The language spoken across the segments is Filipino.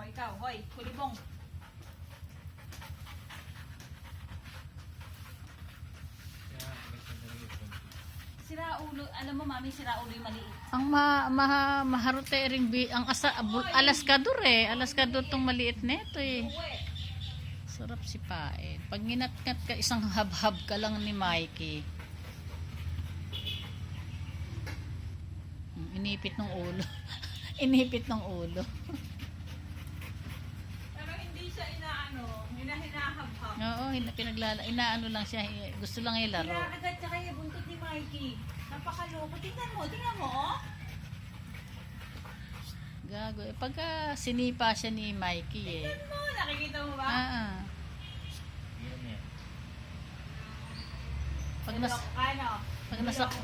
ikaw. Hoy, kulibong. Sira ulo. Alam mo, mami, sira ulo yung maliit. Ang maharute ring ang alaskador eh. Alaskador tong maliit nito eh. Uwe. Sarap sipain. Pag ginatngat ka, isang hab-hab ka lang ni Mikey. Inipit ng ulo. Inipit ng ulo. Pero hindi siya hinahab-hab. Oo, inaano lang siya. Gusto lang ilaro. Kinakagat siya kaya buntot ni Mikey. Napakaloko. Tingnan mo, oh. Gago. Eh, pagka sinipa siya ni Mikey eh. Tingnan mo, nakikita mo ba? Pag, Ano?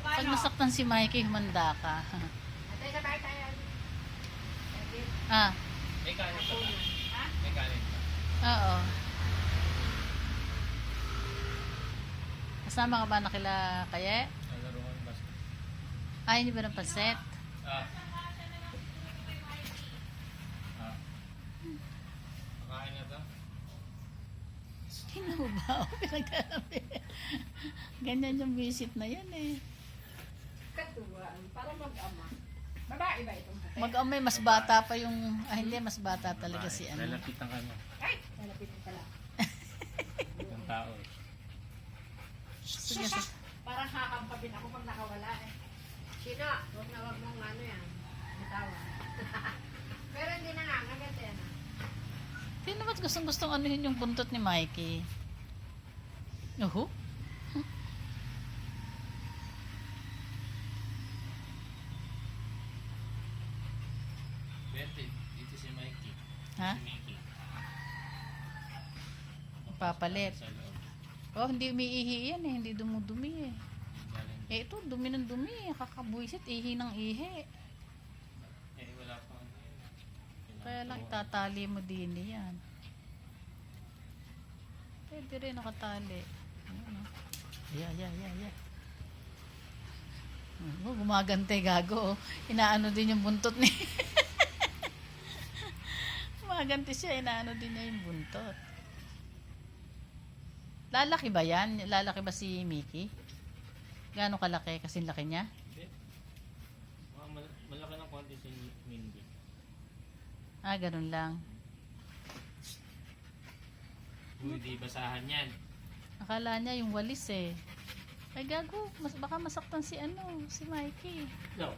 pag nasaktan si Mikey, humanda ka. Atay, sabay tayo. May kanin pa ba? Ha? May kanin pa. Oo. Kasama ka ba na kila Kaye? Nalaro ko yung basket. Ay, hindi ba ng panset? Makain na to? Sino ba? Pinagkakabi. Ganyan yung visit na yan eh. Katuwaan. Para mag-ama. Babae ba itong hati? Mag-amay, mas bata pa yung... hindi, mas bata talaga si ano. Lalapitan ka mo. Ay! Nalapitan pala. Ang tao eh. Sige, Parang hakampapin ako pag nakawala eh. Sino? Huwag na huwag mong ano yan. Bitawa. Pero hindi na nga. Maganda yan. sino ba't gustong anuhin yung buntot ni Mikey? Oho? Bente, dito si Mikey. Ha? Si Mickey. Papalit. Sa loob. Oh, hindi umiihi yan eh. Hindi dumudumi eh. Galing. Eh, ito, dumi ng dumi. Kakabuisit, ihi ng ihi. Eh, wala pa. Kaya lang itatali mo din yan. Pwede rin nakatali. Ayan, oh. Yeah. Oh, gumagante gago. Oh. Inaano din yung buntot ni. Gumagante siya, inaano din niya yung buntot. Lalaki ba yan? Lalaki ba si Mickey? Gaano kalaki? Kasing laki niya? Hindi. Malaki ng konti si Mindy. Ah, ganun lang. Hindi basahan yan. Akala niya yung walis eh. Ay gago, baka masaktan si ano, si Mikey. No.